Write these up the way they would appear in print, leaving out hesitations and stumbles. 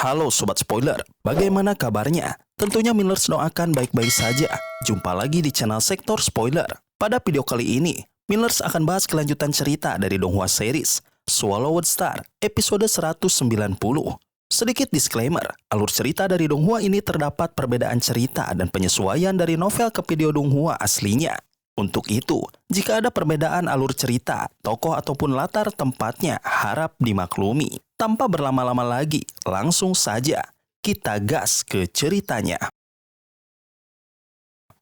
Halo Sobat Spoiler, bagaimana kabarnya? Tentunya Millers doakan baik-baik saja. Jumpa lagi di channel Sektor Spoiler. Pada video kali ini, Millers akan bahas kelanjutan cerita dari Donghua series Swallowed Star episode 190. Sedikit disclaimer, alur cerita dari Donghua ini terdapat perbedaan cerita dan penyesuaian dari novel ke video Donghua aslinya. Untuk itu, jika ada perbedaan alur cerita, tokoh ataupun latar tempatnya harap dimaklumi. Tanpa berlama-lama lagi, langsung saja kita gas ke ceritanya.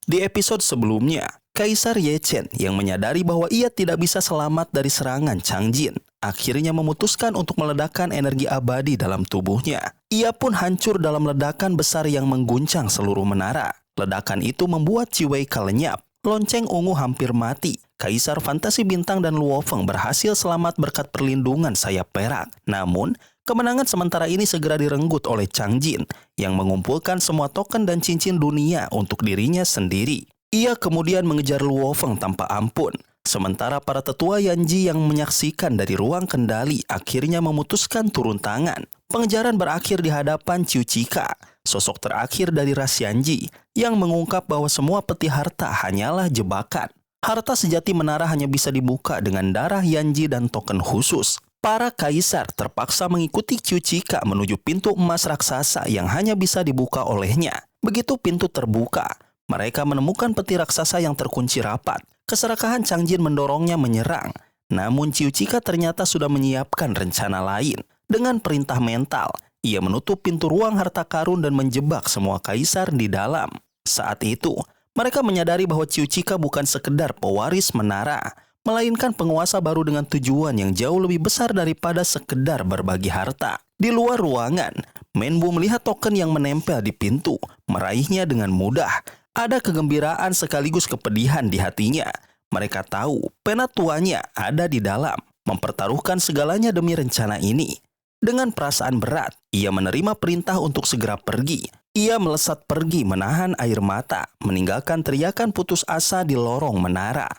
Di episode sebelumnya, Kaisar Ye Chen yang menyadari bahwa ia tidak bisa selamat dari serangan Chang Jin, akhirnya memutuskan untuk meledakkan energi abadi dalam tubuhnya. Ia pun hancur dalam ledakan besar yang mengguncang seluruh menara. Ledakan itu membuat Chi Weika lenyap. Lonceng ungu hampir mati. Kaisar Fantasi Bintang dan Luo Feng berhasil selamat berkat perlindungan sayap perak. Namun, kemenangan sementara ini segera direnggut oleh Chang Jin yang mengumpulkan semua token dan cincin dunia untuk dirinya sendiri. Ia kemudian mengejar Luo Feng tanpa ampun. Sementara para tetua Yanji yang menyaksikan dari ruang kendali akhirnya memutuskan turun tangan. Pengejaran berakhir di hadapan Qiu Qika, sosok terakhir dari ras Yanji, yang mengungkap bahwa semua peti harta hanyalah jebakan. Harta sejati menara hanya bisa dibuka dengan darah Yanji dan token khusus. Para kaisar terpaksa mengikuti Qiu Qika menuju pintu emas raksasa yang hanya bisa dibuka olehnya. Begitu pintu terbuka, mereka menemukan peti raksasa yang terkunci rapat. Keserakahan Chang Jin mendorongnya menyerang. Namun Qiu Qika ternyata sudah menyiapkan rencana lain. Dengan perintah mental, ia menutup pintu ruang harta karun dan menjebak semua kaisar di dalam. Saat itu, mereka menyadari bahwa Qiu Qika bukan sekedar pewaris menara, melainkan penguasa baru dengan tujuan yang jauh lebih besar daripada sekedar berbagi harta. Di luar ruangan, Menbu melihat token yang menempel di pintu, meraihnya dengan mudah. Ada kegembiraan sekaligus kepedihan di hatinya. Mereka tahu pena tuanya ada di dalam, mempertaruhkan segalanya demi rencana ini. Dengan perasaan berat, ia menerima perintah untuk segera pergi. Ia melesat pergi menahan air mata, meninggalkan teriakan putus asa di lorong menara.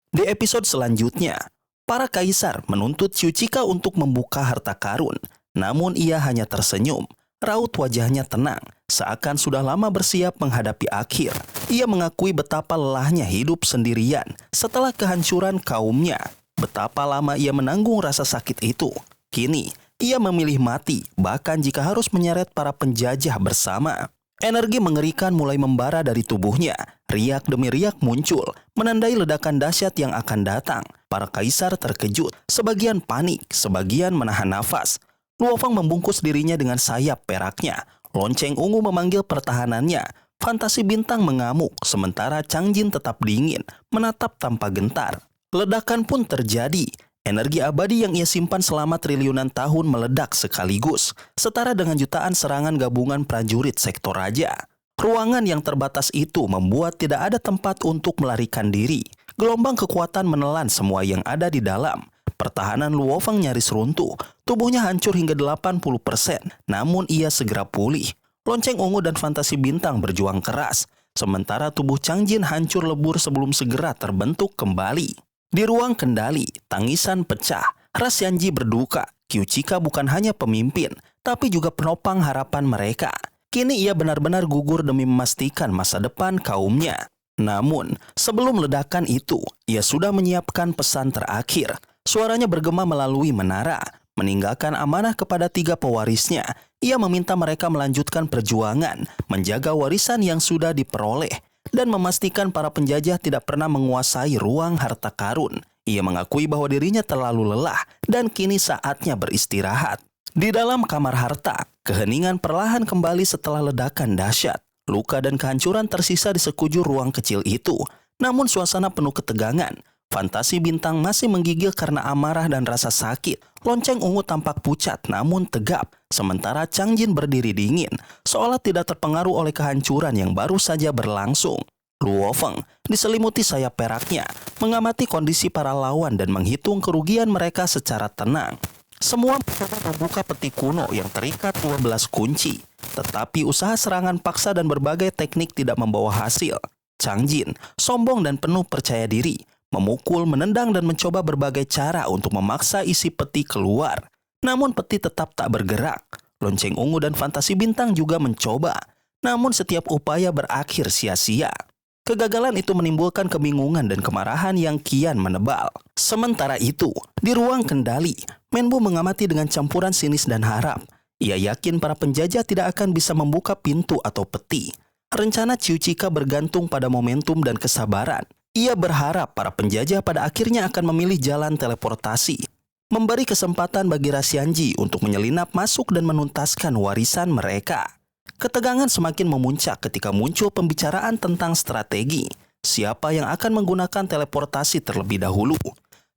Di episode selanjutnya, para kaisar menuntut Qiu Qika untuk membuka harta karun. Namun ia hanya tersenyum. Raut wajahnya tenang, seakan sudah lama bersiap menghadapi akhir. Ia mengakui betapa lelahnya hidup sendirian setelah kehancuran kaumnya. Betapa lama ia menanggung rasa sakit itu. Kini, ia memilih mati, bahkan jika harus menyeret para penjajah bersama. Energi mengerikan mulai membara dari tubuhnya. Riak demi riak muncul, menandai ledakan dahsyat yang akan datang. Para kaisar terkejut, sebagian panik, sebagian menahan nafas. Luo Feng membungkus dirinya dengan sayap peraknya. Lonceng ungu memanggil pertahanannya. Fantasi Bintang mengamuk, sementara Chang Jin tetap dingin, menatap tanpa gentar. Ledakan pun terjadi. Energi abadi yang ia simpan selama triliunan tahun meledak sekaligus, setara dengan jutaan serangan gabungan prajurit sektor raja. Ruangan yang terbatas itu membuat tidak ada tempat untuk melarikan diri. Gelombang kekuatan menelan semua yang ada di dalam. Pertahanan Luo Feng nyaris runtuh. Tubuhnya hancur hingga 80%, namun ia segera pulih. Lonceng ungu dan Fantasi Bintang berjuang keras, sementara tubuh Chang Jin hancur lebur sebelum segera terbentuk kembali. Di ruang kendali, tangisan pecah. Ras Yanji berduka. Qiu Qika bukan hanya pemimpin, tapi juga penopang harapan mereka. Kini ia benar-benar gugur demi memastikan masa depan kaumnya. Namun, sebelum ledakan itu, ia sudah menyiapkan pesan terakhir. Suaranya bergema melalui menara, meninggalkan amanah kepada 3 pewarisnya. Ia meminta mereka melanjutkan perjuangan, menjaga warisan yang sudah diperoleh, dan memastikan para penjajah tidak pernah menguasai ruang harta karun. Ia mengakui bahwa dirinya terlalu lelah, dan kini saatnya beristirahat. Di dalam kamar harta, keheningan perlahan kembali setelah ledakan dahsyat. Luka dan kehancuran tersisa di sekujur ruang kecil itu, namun suasana penuh ketegangan. Fantasi Bintang masih menggigil karena amarah dan rasa sakit. Lonceng ungu tampak pucat namun tegap, sementara Chang Jin berdiri dingin, seolah tidak terpengaruh oleh kehancuran yang baru saja berlangsung. Luo Feng diselimuti sayap peraknya, mengamati kondisi para lawan dan menghitung kerugian mereka secara tenang. Semua mencoba membuka peti kuno yang terikat 12 kunci, tetapi usaha serangan paksa dan berbagai teknik tidak membawa hasil. Chang Jin, sombong dan penuh percaya diri, memukul, menendang, dan mencoba berbagai cara untuk memaksa isi peti keluar. Namun peti tetap tak bergerak. Lonceng ungu dan fantasi bintang juga mencoba, namun setiap upaya berakhir sia-sia. Kegagalan itu menimbulkan kebingungan dan kemarahan yang kian menebal. Sementara itu, di ruang kendali, Menbu mengamati dengan campuran sinis dan harap. Ia yakin para penjajah tidak akan bisa membuka pintu atau peti. Rencana Chiuchika bergantung pada momentum dan kesabaran. Ia berharap para penjajah pada akhirnya akan memilih jalan teleportasi, memberi kesempatan bagi Rasyanji untuk menyelinap masuk dan menuntaskan warisan mereka. Ketegangan semakin memuncak ketika muncul pembicaraan tentang strategi. Siapa yang akan menggunakan teleportasi terlebih dahulu?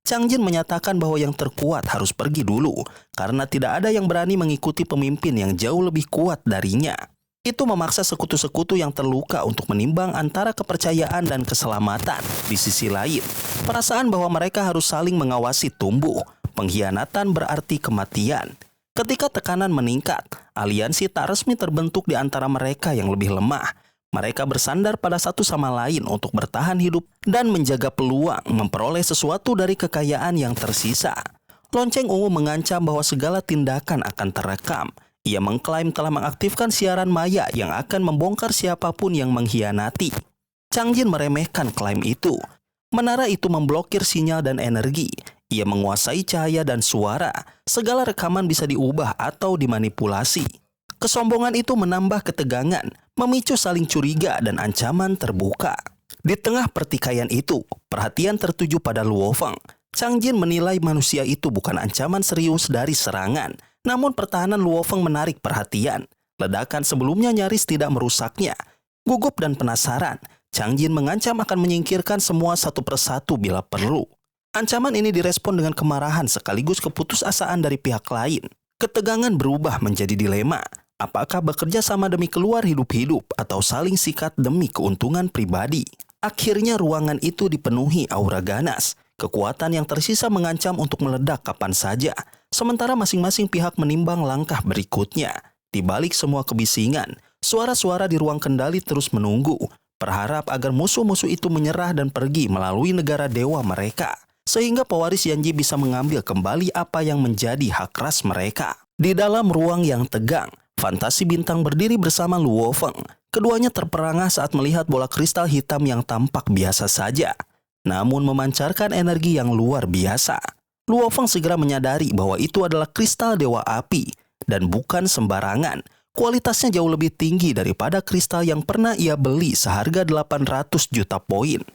Changjin menyatakan bahwa yang terkuat harus pergi dulu, karena tidak ada yang berani mengikuti pemimpin yang jauh lebih kuat darinya. Itu memaksa sekutu-sekutu yang terluka untuk menimbang antara kepercayaan dan keselamatan. Di sisi lain, perasaan bahwa mereka harus saling mengawasi tumbuh. Pengkhianatan berarti kematian. Ketika tekanan meningkat, aliansi tak resmi terbentuk di antara mereka yang lebih lemah. Mereka bersandar pada satu sama lain untuk bertahan hidup dan menjaga peluang memperoleh sesuatu dari kekayaan yang tersisa. Lonceng ungu mengancam bahwa segala tindakan akan terekam. Ia mengklaim telah mengaktifkan siaran maya yang akan membongkar siapapun yang mengkhianati. Changjin meremehkan klaim itu. Menara itu memblokir sinyal dan energi. Ia menguasai cahaya dan suara. Segala rekaman bisa diubah atau dimanipulasi. Kesombongan itu menambah ketegangan, memicu saling curiga dan ancaman terbuka. Di tengah pertikaian itu, perhatian tertuju pada Luo Feng. Changjin menilai manusia itu bukan ancaman serius dari serangan, namun pertahanan Luo Feng menarik perhatian. Ledakan sebelumnya nyaris tidak merusaknya. Gugup dan penasaran, Changjin mengancam akan menyingkirkan semua satu persatu bila perlu. Ancaman ini direspon dengan kemarahan sekaligus keputusasaan dari pihak lain. Ketegangan berubah menjadi dilema. Apakah bekerja sama demi keluar hidup-hidup atau saling sikat demi keuntungan pribadi? Akhirnya ruangan itu dipenuhi aura ganas. Kekuatan yang tersisa mengancam untuk meledak kapan saja. Sementara masing-masing pihak menimbang langkah berikutnya. Di balik semua kebisingan, suara-suara di ruang kendali terus menunggu. Berharap agar musuh-musuh itu menyerah dan pergi melalui negara dewa mereka. Sehingga pewaris Yanji bisa mengambil kembali apa yang menjadi hak ras mereka. Di dalam ruang yang tegang, fantasi bintang berdiri bersama Luo Feng. Keduanya terperangah saat melihat bola kristal hitam yang tampak biasa saja, namun memancarkan energi yang luar biasa. Luo Feng segera menyadari bahwa itu adalah kristal dewa api, dan bukan sembarangan. Kualitasnya jauh lebih tinggi daripada kristal yang pernah ia beli seharga 800 juta poin.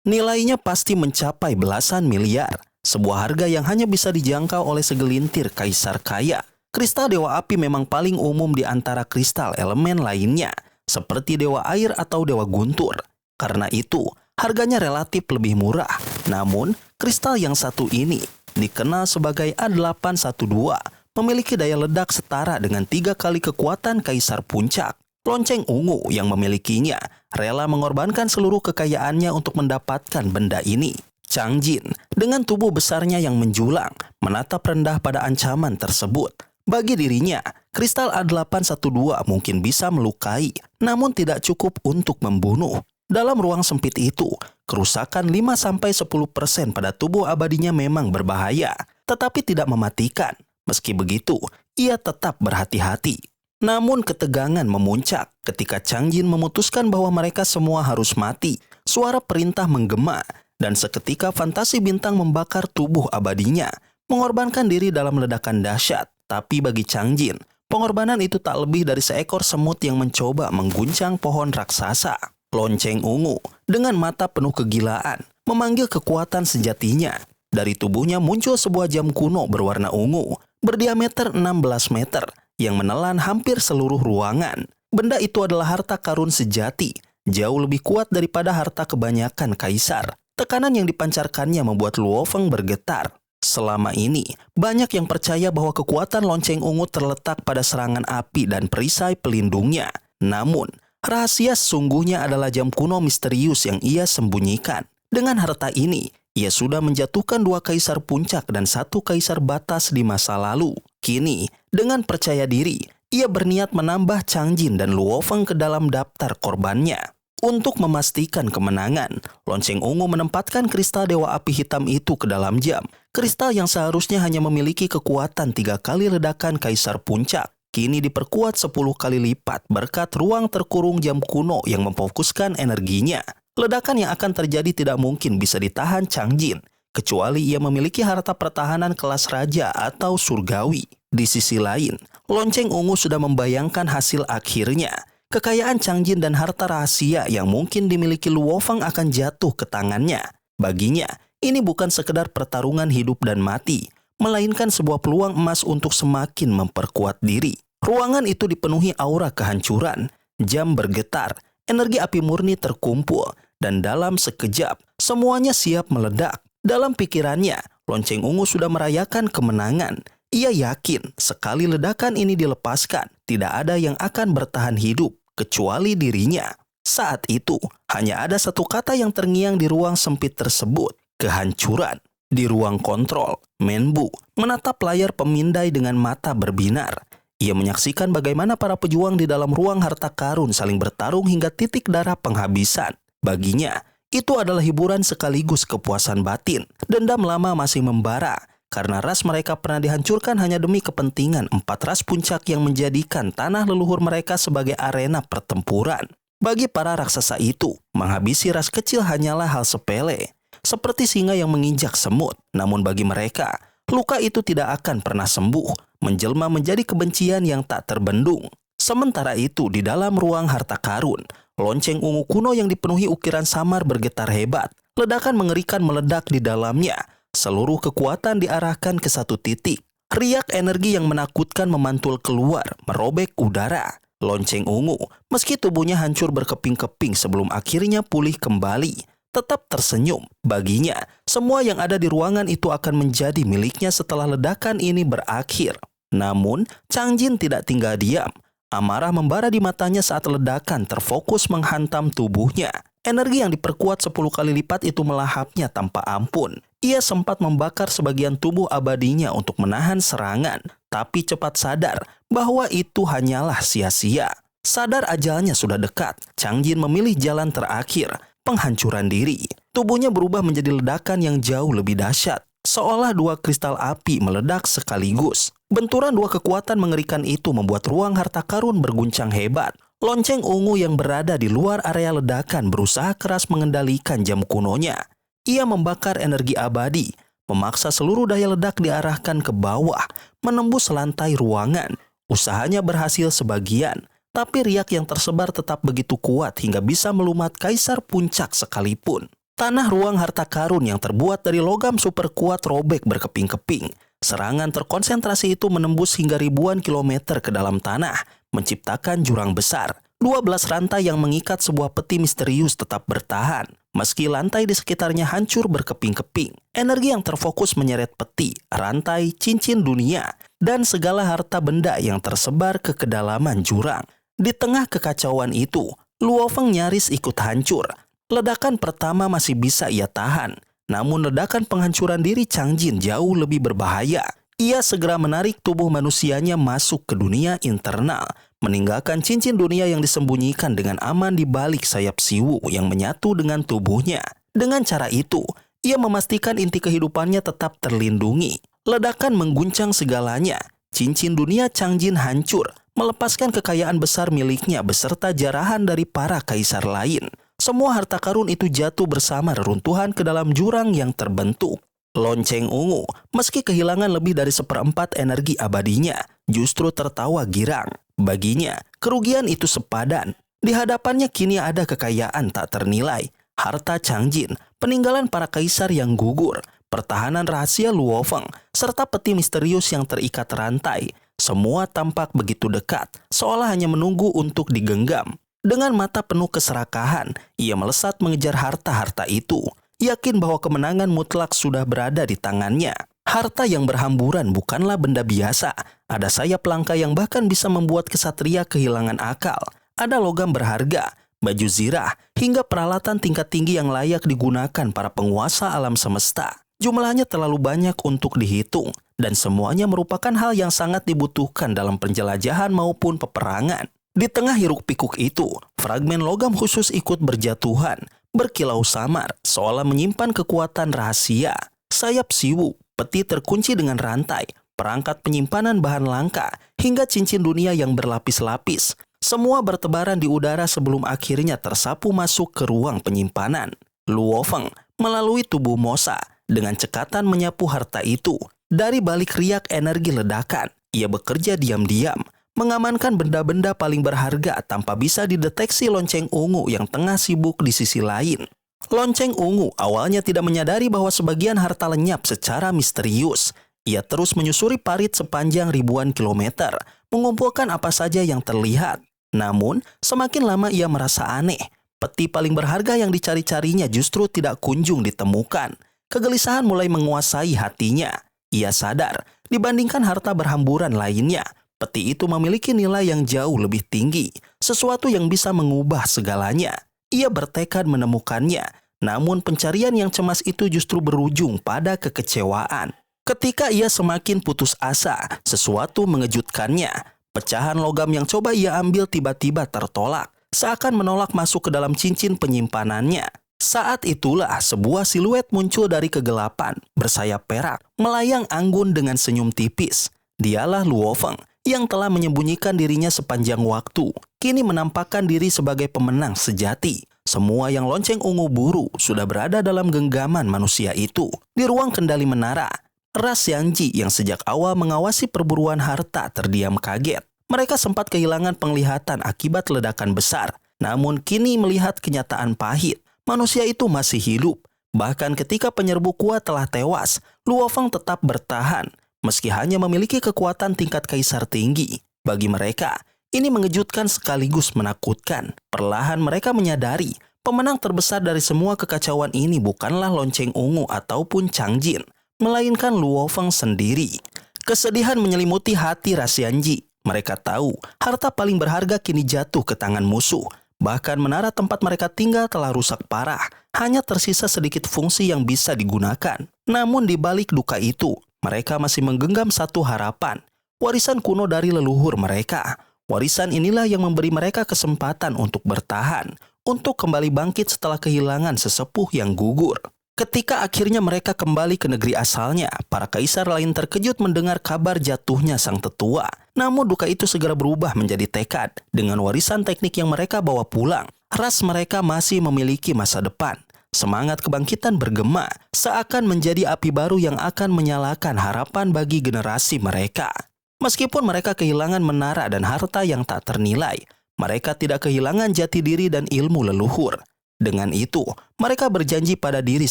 Nilainya pasti mencapai belasan miliar, sebuah harga yang hanya bisa dijangkau oleh segelintir kaisar kaya. Kristal dewa api memang paling umum di antara kristal elemen lainnya, seperti dewa air atau dewa guntur. Karena itu, harganya relatif lebih murah. Namun, kristal yang satu ini dikenal sebagai A812, memiliki daya ledak setara dengan 3 kali kekuatan kaisar puncak. Lonceng ungu yang memilikinya rela mengorbankan seluruh kekayaannya untuk mendapatkan benda ini. Changjin, dengan tubuh besarnya yang menjulang, menatap rendah pada ancaman tersebut. Bagi dirinya, kristal A812 mungkin bisa melukai, namun tidak cukup untuk membunuh. Dalam ruang sempit itu, kerusakan 5-10% pada tubuh abadinya memang berbahaya, tetapi tidak mematikan. Meski begitu, ia tetap berhati-hati. Namun ketegangan memuncak ketika Changjin memutuskan bahwa mereka semua harus mati. Suara perintah menggema, dan seketika fantasi bintang membakar tubuh abadinya, mengorbankan diri dalam ledakan dahsyat. Tapi bagi Changjin, pengorbanan itu tak lebih dari seekor semut yang mencoba mengguncang pohon raksasa. Lonceng ungu, dengan mata penuh kegilaan, memanggil kekuatan sejatinya. Dari tubuhnya muncul sebuah jam kuno berwarna ungu, berdiameter 16 meter, yang menelan hampir seluruh ruangan. Benda itu adalah harta karun sejati, jauh lebih kuat daripada harta kebanyakan kaisar. Tekanan yang dipancarkannya membuat Luo Feng bergetar. Selama ini, banyak yang percaya bahwa kekuatan lonceng ungu terletak pada serangan api dan perisai pelindungnya. Namun, rahasia sesungguhnya adalah jam kuno misterius yang ia sembunyikan. Dengan harta ini, ia sudah menjatuhkan 2 kaisar puncak dan 1 kaisar batas di masa lalu. Kini, dengan percaya diri, ia berniat menambah Changjin dan Luo Feng ke dalam daftar korbannya. Untuk memastikan kemenangan, lonceng ungu menempatkan kristal Dewa Api Hitam itu ke dalam jam. Kristal yang seharusnya hanya memiliki kekuatan 3 kali ledakan Kaisar Puncak, kini diperkuat 10 kali lipat berkat ruang terkurung jam kuno yang memfokuskan energinya. Ledakan yang akan terjadi tidak mungkin bisa ditahan Chang Jin, kecuali ia memiliki harta pertahanan kelas raja atau surgawi. Di sisi lain, lonceng ungu sudah membayangkan hasil akhirnya. Kekayaan Chang Jin dan harta rahasia yang mungkin dimiliki Luo Feng akan jatuh ke tangannya. Baginya, ini bukan sekedar pertarungan hidup dan mati, melainkan sebuah peluang emas untuk semakin memperkuat diri. Ruangan itu dipenuhi aura kehancuran, jam bergetar, energi api murni terkumpul, dan dalam sekejap, semuanya siap meledak. Dalam pikirannya, lonceng ungu sudah merayakan kemenangan. Ia yakin sekali ledakan ini dilepaskan, tidak ada yang akan bertahan hidup kecuali dirinya. Saat itu, hanya ada satu kata yang terngiang di ruang sempit tersebut, kehancuran. Di ruang kontrol, Menbu menatap layar pemindai dengan mata berbinar. Ia menyaksikan bagaimana para pejuang di dalam ruang harta karun saling bertarung hingga titik darah penghabisan. Baginya, itu adalah hiburan sekaligus kepuasan batin. Dendam lama masih membara, karena ras mereka pernah dihancurkan hanya demi kepentingan 4 ras puncak yang menjadikan tanah leluhur mereka sebagai arena pertempuran. Bagi para raksasa itu, menghabisi ras kecil hanyalah hal sepele, seperti singa yang menginjak semut. Namun bagi mereka, luka itu tidak akan pernah sembuh, menjelma menjadi kebencian yang tak terbendung. Sementara itu, di dalam ruang harta karun, lonceng ungu kuno yang dipenuhi ukiran samar bergetar hebat. Ledakan mengerikan meledak di dalamnya. Seluruh kekuatan diarahkan ke satu titik. Riak energi yang menakutkan memantul keluar, merobek udara. Lonceng ungu, meski tubuhnya hancur berkeping-keping sebelum akhirnya pulih kembali, tetap tersenyum. Baginya, semua yang ada di ruangan itu akan menjadi miliknya setelah ledakan ini berakhir. Namun, Chang Jin tidak tinggal diam. Amarah membara di matanya saat ledakan terfokus menghantam tubuhnya. Energi yang diperkuat 10 kali lipat itu melahapnya tanpa ampun. Ia sempat membakar sebagian tubuh abadinya untuk menahan serangan, tapi cepat sadar bahwa itu hanyalah sia-sia. Sadar ajalnya sudah dekat, Chang Jin memilih jalan terakhir, penghancuran diri. Tubuhnya berubah menjadi ledakan yang jauh lebih dahsyat, seolah 2 kristal api meledak sekaligus. Benturan 2 kekuatan mengerikan itu membuat ruang harta karun berguncang hebat. Lonceng ungu yang berada di luar area ledakan berusaha keras mengendalikan jam kunonya. Ia membakar energi abadi, memaksa seluruh daya ledak diarahkan ke bawah, menembus lantai ruangan. Usahanya berhasil sebagian, tapi riak yang tersebar tetap begitu kuat hingga bisa melumat Kaisar Puncak sekalipun. Tanah ruang harta karun yang terbuat dari logam super kuat robek berkeping-keping. Serangan terkonsentrasi itu menembus hingga ribuan kilometer ke dalam tanah, menciptakan jurang besar. 12 rantai yang mengikat sebuah peti misterius tetap bertahan. Meski lantai di sekitarnya hancur berkeping-keping, energi yang terfokus menyeret peti, rantai, cincin dunia, dan segala harta benda yang tersebar ke kedalaman jurang. Di tengah kekacauan itu, Luo Feng nyaris ikut hancur. Ledakan pertama masih bisa ia tahan, namun ledakan penghancuran diri Chang Jin jauh lebih berbahaya. Ia segera menarik tubuh manusianya masuk ke dunia internal, meninggalkan cincin dunia yang disembunyikan dengan aman di balik sayap siwu yang menyatu dengan tubuhnya. Dengan cara itu, ia memastikan inti kehidupannya tetap terlindungi. Ledakan mengguncang segalanya. Cincin dunia Chang Jin hancur, melepaskan kekayaan besar miliknya beserta jarahan dari para kaisar lain. Semua harta karun itu jatuh bersama reruntuhan ke dalam jurang yang terbentuk. Lonceng ungu, meski kehilangan lebih dari 1/4 energi abadinya, justru tertawa girang. Baginya, kerugian itu sepadan. Di hadapannya kini ada kekayaan tak ternilai, harta Chang Jin, peninggalan para kaisar yang gugur, pertahanan rahasia Luo Feng, serta peti misterius yang terikat rantai. Semua tampak begitu dekat, seolah hanya menunggu untuk digenggam. Dengan mata penuh keserakahan, ia melesat mengejar harta-harta itu, yakin bahwa kemenangan mutlak sudah berada di tangannya. Harta yang berhamburan bukanlah benda biasa. Ada sayap langka yang bahkan bisa membuat kesatria kehilangan akal. Ada logam berharga, baju zirah, hingga peralatan tingkat tinggi yang layak digunakan para penguasa alam semesta. Jumlahnya terlalu banyak untuk dihitung, dan semuanya merupakan hal yang sangat dibutuhkan dalam penjelajahan maupun peperangan. Di tengah hiruk-pikuk itu, fragmen logam khusus ikut berjatuhan, berkilau samar, seolah menyimpan kekuatan rahasia. Sayap siwu, peti terkunci dengan rantai, perangkat penyimpanan bahan langka, hingga cincin dunia yang berlapis-lapis. Semua bertebaran di udara sebelum akhirnya tersapu masuk ke ruang penyimpanan. Luo Feng melalui tubuh Mosa dengan cekatan menyapu harta itu. Dari balik riak energi ledakan, ia bekerja diam-diam, mengamankan benda-benda paling berharga tanpa bisa dideteksi lonceng ungu yang tengah sibuk di sisi lain. Lonceng ungu awalnya tidak menyadari bahwa sebagian harta lenyap secara misterius. Ia terus menyusuri parit sepanjang ribuan kilometer, mengumpulkan apa saja yang terlihat. Namun, semakin lama ia merasa aneh. Peti paling berharga yang dicari-carinya justru tidak kunjung ditemukan. Kegelisahan mulai menguasai hatinya. Ia sadar, dibandingkan harta berhamburan lainnya, peti itu memiliki nilai yang jauh lebih tinggi, sesuatu yang bisa mengubah segalanya. Ia bertekad menemukannya, namun pencarian yang cemas itu justru berujung pada kekecewaan. Ketika ia semakin putus asa, sesuatu mengejutkannya. Pecahan logam yang coba ia ambil tiba-tiba tertolak, seakan menolak masuk ke dalam cincin penyimpanannya. Saat itulah sebuah siluet muncul dari kegelapan, bersayap perak, melayang anggun dengan senyum tipis. Dialah Luo Feng, yang telah menyembunyikan dirinya sepanjang waktu, kini menampakkan diri sebagai pemenang sejati. Semua yang lonceng ungu buru sudah berada dalam genggaman manusia itu. Di ruang kendali menara, ras Xiangji yang sejak awal mengawasi perburuan harta terdiam kaget. Mereka sempat kehilangan penglihatan akibat ledakan besar, namun kini melihat kenyataan pahit. Manusia itu masih hidup. Bahkan ketika penyerbu kuat telah tewas, Luo Feng tetap bertahan. Meski hanya memiliki kekuatan tingkat kaisar tinggi, bagi mereka, ini mengejutkan sekaligus menakutkan. Perlahan mereka menyadari, pemenang terbesar dari semua kekacauan ini bukanlah lonceng ungu ataupun Chang Jin, melainkan Luo Feng sendiri. Kesedihan menyelimuti hati Xiangji. Mereka tahu, harta paling berharga kini jatuh ke tangan musuh. Bahkan menara tempat mereka tinggal telah rusak parah, hanya tersisa sedikit fungsi yang bisa digunakan. Namun di balik duka itu, mereka masih menggenggam satu harapan, warisan kuno dari leluhur mereka. Warisan inilah yang memberi mereka kesempatan untuk bertahan, untuk kembali bangkit setelah kehilangan sesepuh yang gugur. Ketika akhirnya mereka kembali ke negeri asalnya, para kaisar lain terkejut mendengar kabar jatuhnya sang tetua. Namun duka itu segera berubah menjadi tekad. Dengan warisan teknik yang mereka bawa pulang, ras mereka masih memiliki masa depan. Semangat kebangkitan bergema, seakan menjadi api baru yang akan menyalakan harapan bagi generasi mereka. Meskipun mereka kehilangan menara dan harta yang tak ternilai, mereka tidak kehilangan jati diri dan ilmu leluhur. Dengan itu, mereka berjanji pada diri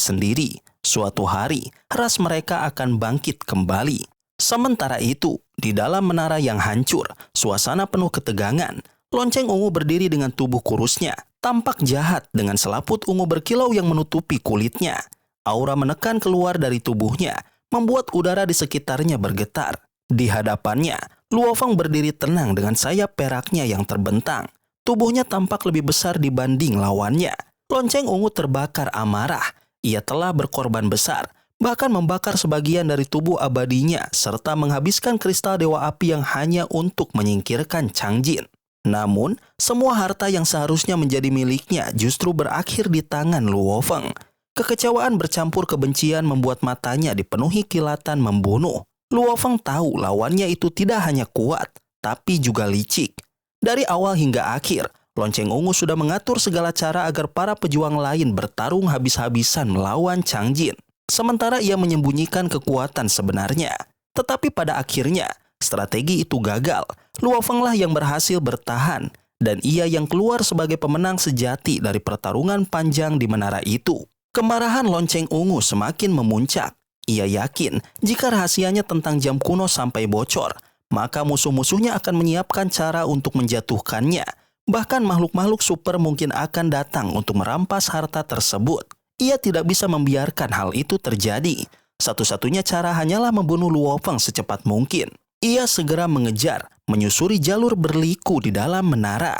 sendiri, suatu hari ras mereka akan bangkit kembali. Sementara itu, di dalam menara yang hancur, suasana penuh ketegangan. Lonceng ungu berdiri dengan tubuh kurusnya, tampak jahat dengan selaput ungu berkilau yang menutupi kulitnya. Aura menekan keluar dari tubuhnya, membuat udara di sekitarnya bergetar. Di hadapannya, Luo Feng berdiri tenang dengan sayap peraknya yang terbentang. Tubuhnya tampak lebih besar dibanding lawannya. Lonceng ungu terbakar amarah. Ia telah berkorban besar, bahkan membakar sebagian dari tubuh abadinya, serta menghabiskan kristal dewa api yang hanya untuk menyingkirkan Chang Jin. Namun, semua harta yang seharusnya menjadi miliknya justru berakhir di tangan Luo Feng. Kekecewaan bercampur kebencian membuat matanya dipenuhi kilatan membunuh. Luo Feng tahu lawannya itu tidak hanya kuat, tapi juga licik. Dari awal hingga akhir, lonceng ungu sudah mengatur segala cara agar para pejuang lain bertarung habis-habisan melawan Chang Jin. Sementara ia menyembunyikan kekuatan sebenarnya. Tetapi pada akhirnya, strategi itu gagal. Luo Feng lah yang berhasil bertahan, dan ia yang keluar sebagai pemenang sejati dari pertarungan panjang di menara itu. Kemarahan lonceng ungu semakin memuncak. Ia yakin jika rahasianya tentang jam kuno sampai bocor, maka musuh-musuhnya akan menyiapkan cara untuk menjatuhkannya. Bahkan makhluk-makhluk super mungkin akan datang untuk merampas harta tersebut. Ia tidak bisa membiarkan hal itu terjadi. Satu-satunya cara hanyalah membunuh Luo Feng secepat mungkin. Ia segera mengejar, menyusuri jalur berliku di dalam menara.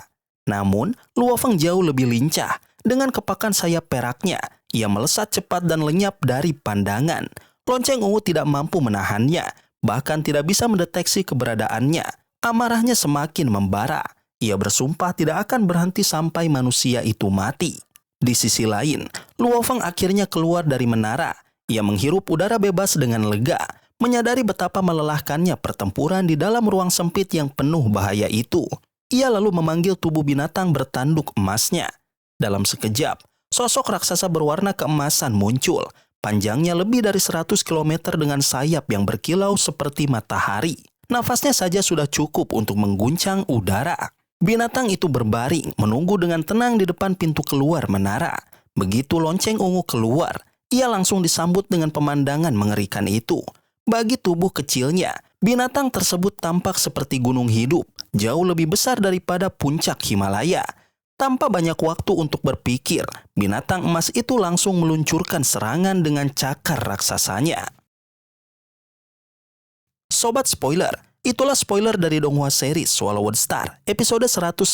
Namun, Luo Feng jauh lebih lincah. Dengan kepakan sayap peraknya, ia melesat cepat dan lenyap dari pandangan. Lonceng ungu tidak mampu menahannya, bahkan tidak bisa mendeteksi keberadaannya. Amarahnya semakin membara. Ia bersumpah tidak akan berhenti sampai manusia itu mati. Di sisi lain, Luo Feng akhirnya keluar dari menara. Ia menghirup udara bebas dengan lega, menyadari betapa melelahkannya pertempuran di dalam ruang sempit yang penuh bahaya itu. Ia lalu memanggil tubuh binatang bertanduk emasnya. Dalam sekejap, sosok raksasa berwarna keemasan muncul. Panjangnya lebih dari 100 km dengan sayap yang berkilau seperti matahari. Nafasnya saja sudah cukup untuk mengguncang udara. Binatang itu berbaring, menunggu dengan tenang di depan pintu keluar menara. Begitu lonceng ungu keluar, ia langsung disambut dengan pemandangan mengerikan itu. Bagi tubuh kecilnya, binatang tersebut tampak seperti gunung hidup, jauh lebih besar daripada puncak Himalaya. Tanpa banyak waktu untuk berpikir, binatang emas itu langsung meluncurkan serangan dengan cakar raksasanya. Sobat spoiler, itulah spoiler dari Donghua series Swallowed Star, episode 190.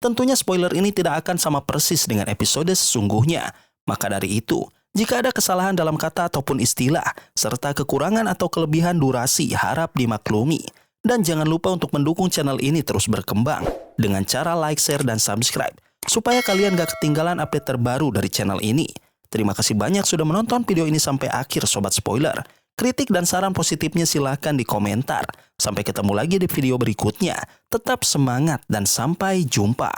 Tentunya spoiler ini tidak akan sama persis dengan episode sesungguhnya. Maka dari itu, jika ada kesalahan dalam kata ataupun istilah, serta kekurangan atau kelebihan durasi harap dimaklumi. Dan jangan lupa untuk mendukung channel ini terus berkembang dengan cara like, share, dan subscribe, supaya kalian gak ketinggalan update terbaru dari channel ini. Terima kasih banyak sudah menonton video ini sampai akhir Sobat Spoiler. Kritik dan saran positifnya silahkan di komentar. Sampai ketemu lagi di video berikutnya. Tetap semangat dan sampai jumpa.